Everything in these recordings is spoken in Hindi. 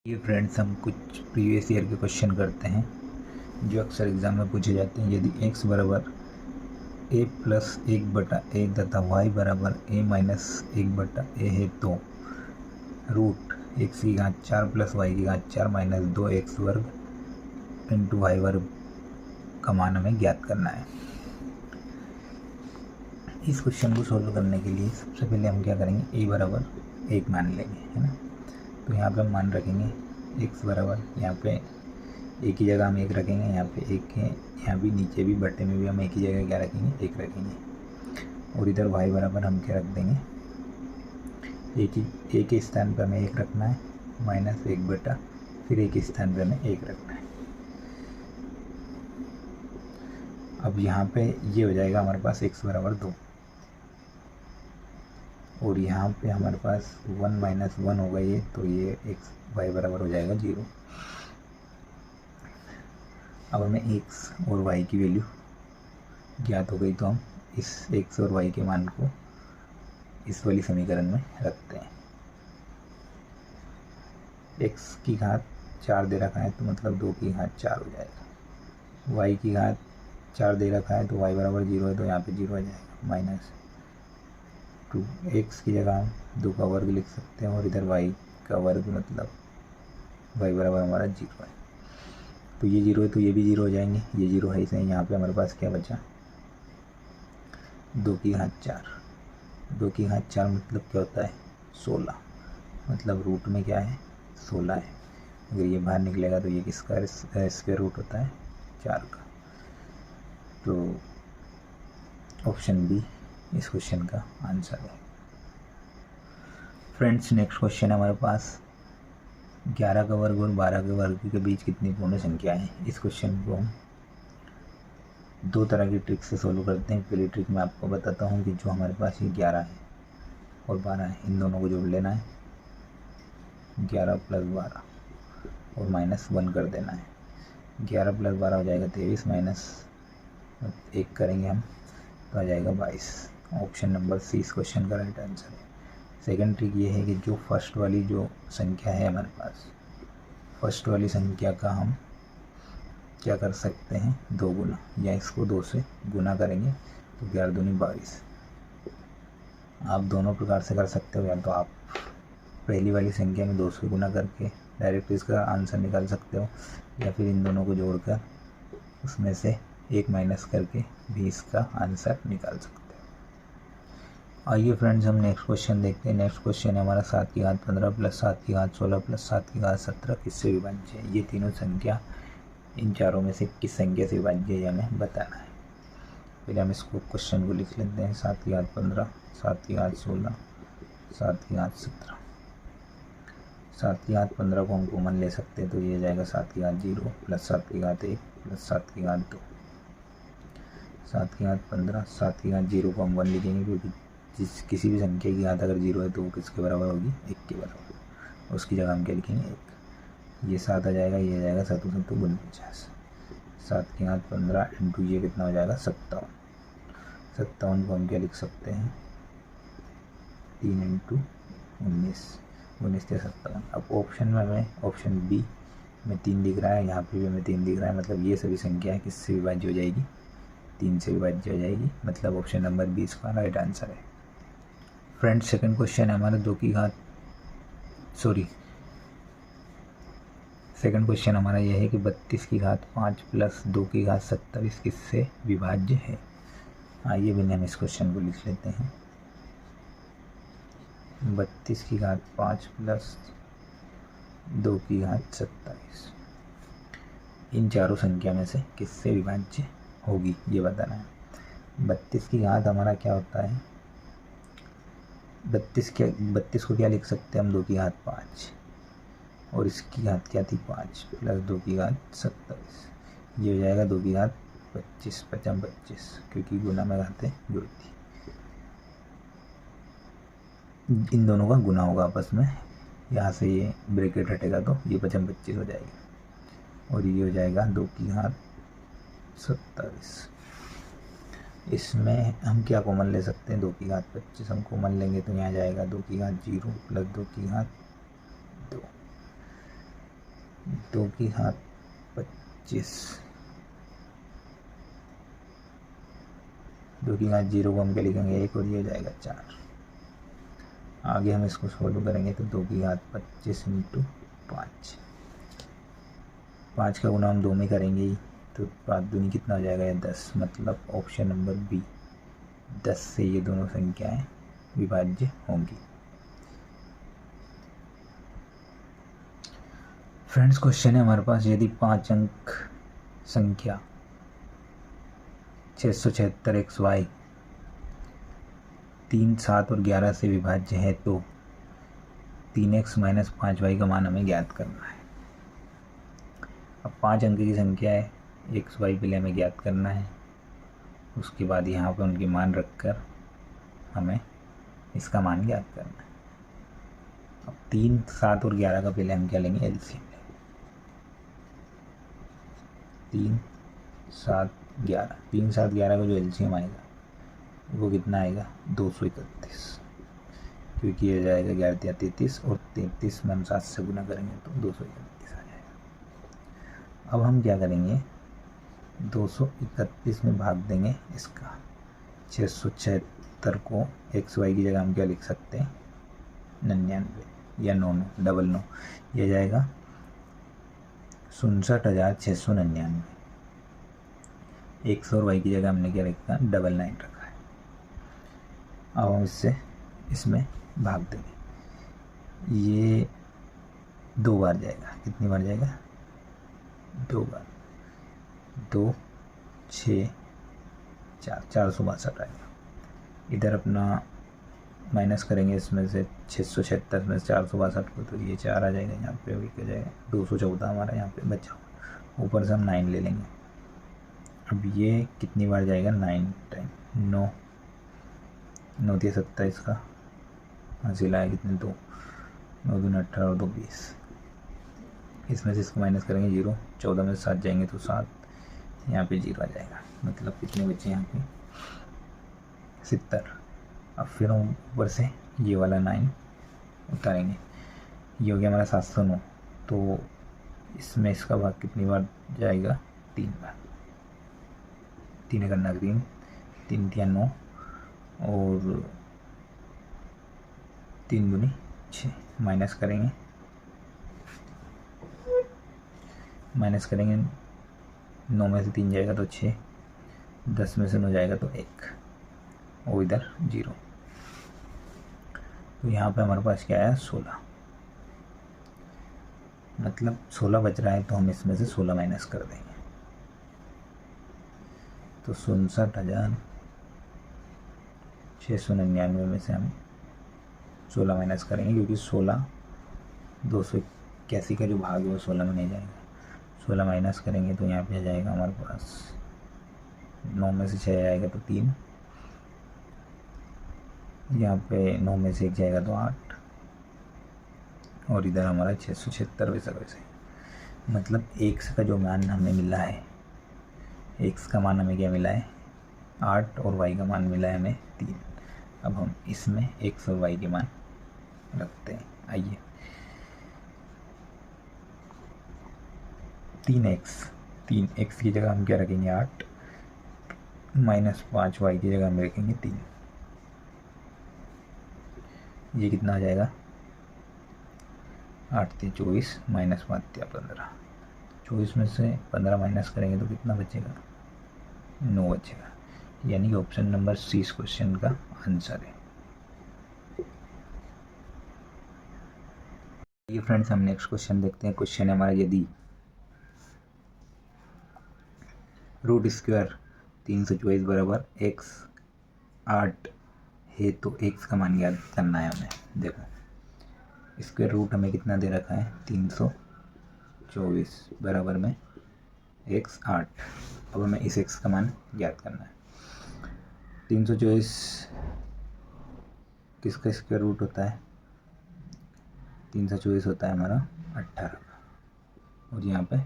ये फ्रेंड्स हम कुछ प्रीवियस ईयर के क्वेश्चन करते हैं जो अक्सर एग्ज़ाम में पूछे जाते हैं। यदि x बराबर a प्लस 1/a तथा y बराबर a माइनस 1/a है तो रूट x की घात 4 प्लस y की घात 4 माइनस 2x वर्ग इंटू y वर्ग का मान हमें ज्ञात करना है। इस क्वेश्चन को सोल्व करने के लिए सबसे पहले हम क्या करेंगे, a बराबर 1 मान लेंगे, है ना। तो यहाँ पे हम मान रखेंगे x बराबर, यहाँ पे एक ही जगह हम 1 रखेंगे, यहाँ पे 1 है, यहाँ भी नीचे भी बट्टे में भी हम एक ही जगह क्या रखेंगे, 1 रखेंगे। और इधर y बराबर हम क्या रख देंगे, एक ही स्थान पर हमें 1 रखना है, माइनस 1 बटा फिर एक ही स्थान पर हमें 1 रखना है। अब यहाँ पे ये हो जाएगा हमारे पास x बराबर 2 और यहाँ पे हमारे पास 1 माइनस 1 होगा ये, तो ये y बराबर हो जाएगा 0। अब हमें x और y की वैल्यू ज्ञात हो गई, तो हम इस x और y के मान को इस वाली समीकरण में रखते हैं। x की घात 4 दे रखा है तो मतलब 2 की घात 4 हो जाएगा। y की घात 4 दे रखा है तो y बराबर 0 है, तो यहाँ पे 0 हो जाएगा, माइनस 2। x की जगह हम 2 का वर्ग लिख सकते हैं और इधर y का वर्ग मतलब y बराबर हमारा 0 है। तो ये 0 है तो ये भी 0 हो जाएंगे, ये 0 है, इसलिए यहाँ पे हमारे पास क्या बचा, 2 की घात 4। 2 की घात 4 मतलब क्या होता है, 16, मतलब रूट में क्या है, 16 है। अगर ये बाहर निकलेगा तो ये किसका स्क्वायर रूट होता है, 4 का। तो ऑप्शन बी इस क्वेश्चन का आंसर है। फ्रेंड्स, नेक्स्ट क्वेश्चन है हमारे पास, 11 का वर्ग और 12 के वर्ग के बीच कितनी पूर्ण संख्या है। इस क्वेश्चन को हम 2 तरह की ट्रिक से सोल्व करते हैं। पहली ट्रिक मैं आपको बताता हूँ कि जो हमारे पास ये 11 है और 12 है, इन दोनों को जोड़ लेना है, 11 प्लस 12 और माइनस 1 कर देना है। 11 प्लस 12 हो जाएगा 23, माइनस 1 करेंगे हम तो आ जाएगा 22। ऑप्शन नंबर सी इस क्वेश्चन का राइट आंसर है। सेकंड ट्रिक ये है कि जो फर्स्ट वाली जो संख्या है हमारे पास, फर्स्ट वाली संख्या का हम क्या कर सकते हैं, 2 गुना, या इसको 2 से गुना करेंगे तो 11 दूनी 22। आप दोनों प्रकार से कर सकते हो, या तो आप पहली वाली संख्या में 2 से गुना करके डायरेक्ट इसका आंसर निकाल सकते हो, या फिर इन दोनों को जोड़कर उसमें से 1 माइनस करके भी इसका आंसर निकाल सकते हो। आइए फ्रेंड्स, हम नेक्स्ट क्वेश्चन देखते हैं। नेक्स्ट क्वेश्चन है हमारा 7 की घात 15 प्लस 7 की घात 16 प्लस 7 की घात 17 किससे विभाज्य है। ये तीनों संख्या, इन चारों में से किस संख्या से विभाज्य है हमें बताना है। पहले हम इसको क्वेश्चन को लिख लेते हैं, 7 की घात 15, 7 की घात 16, 7 की घात 17। 7 की घात 15 को हम कॉमन ले सकते हैं, तो ये जाएगा 7 की घात 0 प्लस 7 की घात 1 प्लस 7 की घात 2। 7 की घात 15, 7 की घात 0 को हम 1 लिखेंगे, क्योंकि किसी भी संख्या की घात अगर 0 है तो वो किसके बराबर होगी, 1 के बराबर। उसकी जगह हम क्या लिखेंगे, 1। ये 7 आ जाएगा, ये आ जाएगा 7 7 49। 7 की घात 15 इंटू ये कितना हो जाएगा, 57। 57 को हम क्या लिख सकते हैं, 3 इंटू 19, 19 से 57। अब ऑप्शन में हमें ऑप्शन बी में 3 दिख रहा है, यहाँ पे भी हमें 3 दिख रहा है, मतलब ये सभी संख्या किससे विभाज्य हो जाएगी, 3 से विभाज्य हो जाएगी, मतलब ऑप्शन नंबर 20 का राइट आंसर है। फ्रेंड्स, सेकंड क्वेश्चन है हमारा सेकंड क्वेश्चन हमारा यह है कि 32 की घात 5 प्लस 2 की घात 27 किससे विभाज्य है। आइए बिना हम इस क्वेश्चन को लिख लेते हैं। 32 की घात 5 प्लस 2 की घात 27 इन चारों संख्या में से किससे विभाज्य होगी, ये बताना है। 32 की घात हमारा क्या होता है, 32 को क्या लिख सकते हैं हम, 2 की घात 5 और इसकी घात क्या थी 5 प्लस 2 की घात 27, ये हो जाएगा 2 की घात 25, 55 25, क्योंकि गुना में घातें जुड़ती, इन दोनों का गुना होगा आपस में, यहाँ से ये ब्रैकेट हटेगा तो ये 55 25 हो जाएगा और ये हो जाएगा 2 की घात 27। इसमें हम क्या कॉमन ले सकते हैं, 2 की घात 25 हम कॉमन लेंगे तो यहाँ जाएगा 2 की घात 0 प्लस 2 की घात 2। 2 की घात 25, 2 की घात 0 को हम क्या लिखेंगे 1 और ये हो जाएगा 4। आगे हम इसको सॉल्व करेंगे तो 2 की घात 25 इंटू 5, 5 का गुना हम 2 में करेंगे ही, तो 5 दूनी कितना हो जाएगा 10। मतलब ऑप्शन नंबर बी, 10 से ये दोनों संख्याएं विभाज्य होंगी। फ्रेंड्स क्वेश्चन है हमारे पास, यदि 5 अंक संख्या 676 XY 3, 7 और 11 से विभाज्य है तो 3x माइनस 5y का मान हमें ज्ञात करना है। अब 5 अंक की संख्या है, XY पहले हमें ज्ञात करना है, उसके बाद यहाँ पर उनके मान रखकर हमें इसका मान ज्ञात करना है। अब 3, 7 और 11 का पहले हम क्या लेंगे एलसीएम। 3, 7, 11, 3, 7, 11 का जो एलसीएम आएगा वो कितना आएगा 231, क्योंकि ये जाएगा 11 या 33 और 33 में हम 7 से गुना करेंगे तो 231 आ जाएगा। अब हम क्या करेंगे 231 में भाग देंगे इसका 676 को, XY की जगह हम क्या लिख सकते हैं 99 या 999, यह जाएगा 67,699। X और Y की जगह हमने क्या रखा 99 रखा है। अब हम इसमें भाग देंगे, ये 2 बार जाएगा, कितनी बार जाएगा 2 बार, 2, 6, 4, 462 आएगा। इधर अपना माइनस करेंगे इसमें से 676 में 462 को, तो ये 4 आ जाएगा, यहाँ पे क्या जाएगा 214 हमारा यहाँ पे बचा हुआ। ऊपर से हम 9 ले लेंगे। अब ये कितनी बार जाएगा 9 टाइम, 9, 9 दिया 27 का हासिल आया कितने 2, 9 दूनी 18 और 2 20। इसमें से इसको माइनस करेंगे 0, 14 में 7 जाएंगे तो 7, यहाँ पे 0 आ जाएगा। मतलब कितने बचे यहाँ पे 70। अब फिर हम ऊपर से ये वाला 9 उतारेंगे, ये हो गया हमारा 709, तो इसमें इसका भाग कितनी बार जाएगा 3 बार, 3 करना 3, 3 दिया 9 और 3 दूनी 6, माइनस करेंगे 9 में से 3 जाएगा तो 6, 10 में से 9 जाएगा तो 1 और इधर 0। तो यहाँ पे हमारे पास क्या आया 16, मतलब 16 बच रहा है, तो हम इसमें से 16 माइनस कर देंगे तो 67,699 में से हम 16 माइनस करेंगे, क्योंकि 16 281 का जो भाग है वो 16 में नहीं जाएगा। 16 माइनस करेंगे तो यहाँ पे आ जाएगा हमारे पास 9 में से 6 आएगा तो 3, यहाँ पे 9 में से 1 जाएगा तो 8 और इधर हमारा 676 वैसा वैसे। मतलब x का जो मान हमें मिला है, x का मान हमें क्या मिला है 8 और y का मान मिला है हमें 3। अब हम इसमें x और y के मान रखते हैं। आइए 3x की जगह हम क्या रखेंगे 8, माइनस 5y की जगह हम रखेंगे 3। ये कितना आ जाएगा 8 × 24 माइनस 5 × 15, 24 में से 15 माइनस करेंगे तो कितना बचेगा 9 बचेगा। यानी कि ऑप्शन नंबर सी इस क्वेश्चन का आंसर है। ये फ्रेंड्स हम नेक्स्ट क्वेश्चन देखते हैं। क्वेश्चन है हमारा, यदि रूट स्क्वायर 324 बराबर x 8 है तो x का मान ज्ञात करना है हमें। देखो स्क्वायर रूट हमें कितना दे रखा है 324 बराबर में x 8। अब हमें इस x का मान ज्ञात करना है। 324 किसका स्क्वायर रूट होता है 324 होता है हमारा 18 का, और यहाँ पे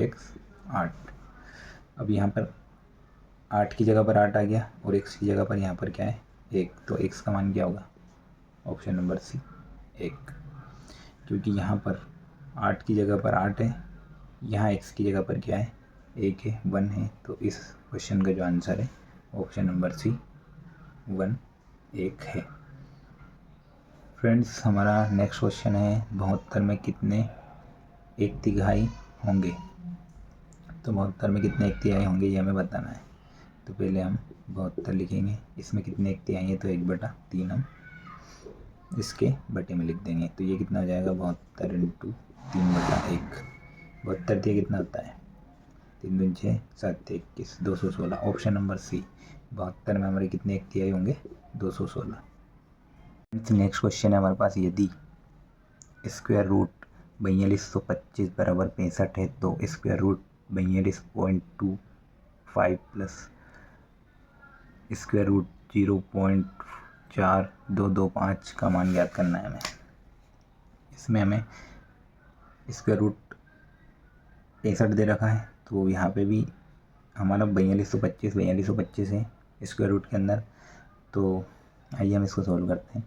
x 8। अब यहाँ पर 8 की जगह पर 8 आ गया और x की जगह पर यहाँ पर क्या है 1, तो x का मान क्या होगा ऑप्शन नंबर सी 1। क्योंकि यहाँ पर 8 की जगह पर 8 है, यहाँ x की जगह पर क्या है 1 है, 1 है। तो इस क्वेश्चन का जो आंसर है ऑप्शन नंबर सी 1 1 है। फ्रेंड्स, हमारा नेक्स्ट क्वेश्चन है 72 में कितने 1/3 होंगे। तो 72 में कितने 1/3 होंगे ये हमें बताना है। तो पहले हम 72 लिखेंगे, इसमें कितने 1/3 है तो 1/3 हम इसके बटे में लिख देंगे। तो ये कितना हो जाएगा 72 इंटू 3/1। 72 कितना होता है 3 दूनी 6 7 21 216। ऑप्शन नंबर सी 72 में हमारे कितने 1/3 होंगे 216। नेक्स्ट क्वेश्चन है हमारे पास, यदि स्क्वायर रूट 4225 बराबर 65 है तो square root 42.25 plus square root 0.4225 का मान ज्ञात करना है हमें। इसमें हमें स्क्वायर रूट 65 दे रखा है, तो यहाँ पे भी हमारा 4225 है स्क्वायर रूट के अंदर। तो आइए हम इसको सॉल्व करते हैं।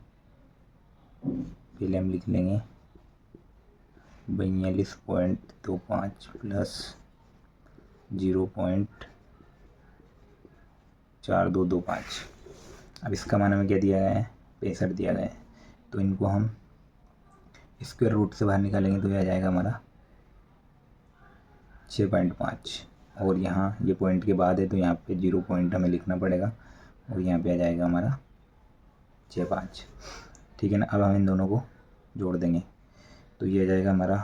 पहले हम लिख लेंगे 42.25 प्लस 0.4225। अब इसका मान हमें क्या दिया गया है 65 दिया गया है। तो इनको हम स्क्वायर रूट से बाहर निकालेंगे तो यह आ जाएगा हमारा 6.5। और यहाँ ये पॉइंट के बाद है तो यहाँ पे 0 पॉइंट हमें लिखना पड़ेगा और यहाँ पे आ जाएगा हमारा 6.5। ठीक है ना। अब हम इन दोनों को जोड़ देंगे तो ये आ जाएगा हमारा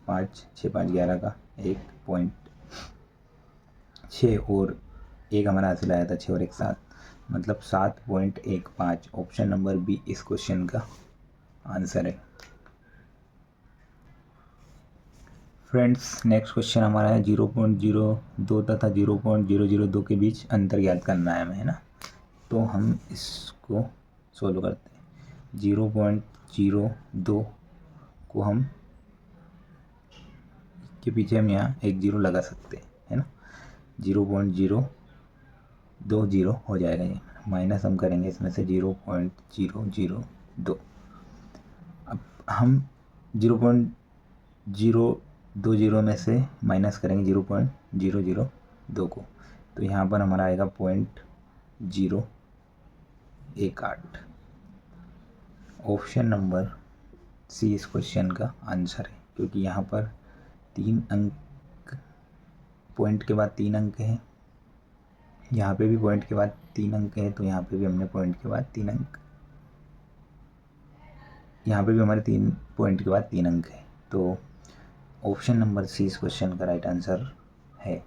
5 6 5 11 का 1.6 और 1 हमारा हासिल आया था 6 और 1 7, मतलब 7.15। ऑप्शन नंबर बी इस क्वेश्चन का आंसर है। फ्रेंड्स, नेक्स्ट क्वेश्चन हमारा है 0.02 तथा 0.002 के बीच अंतर ज्ञात करना है हमें, है ना। तो हम इसको सोल्व करते हैं। 0.02 को हम के पीछे हम यहाँ एक 0 लगा सकते हैं, है ना। 0.020 हो जाएगा ये, माइनस हम करेंगे इसमें से 0.002। अब हम 0.020 में से माइनस करेंगे 0.002 को, तो यहाँ पर हमारा आएगा 0.018। ऑप्शन नंबर सी इस क्वेश्चन का आंसर है, क्योंकि यहाँ पर 3 अंक, पॉइंट के बाद 3 अंक हैं, यहाँ पे भी पॉइंट के बाद 3 अंक है, तो यहाँ पे भी हमने पॉइंट के बाद 3 अंक, यहाँ पे भी हमारे 3 पॉइंट के बाद 3 अंक है। तो ऑप्शन नंबर सी इस क्वेश्चन का राइट आंसर है।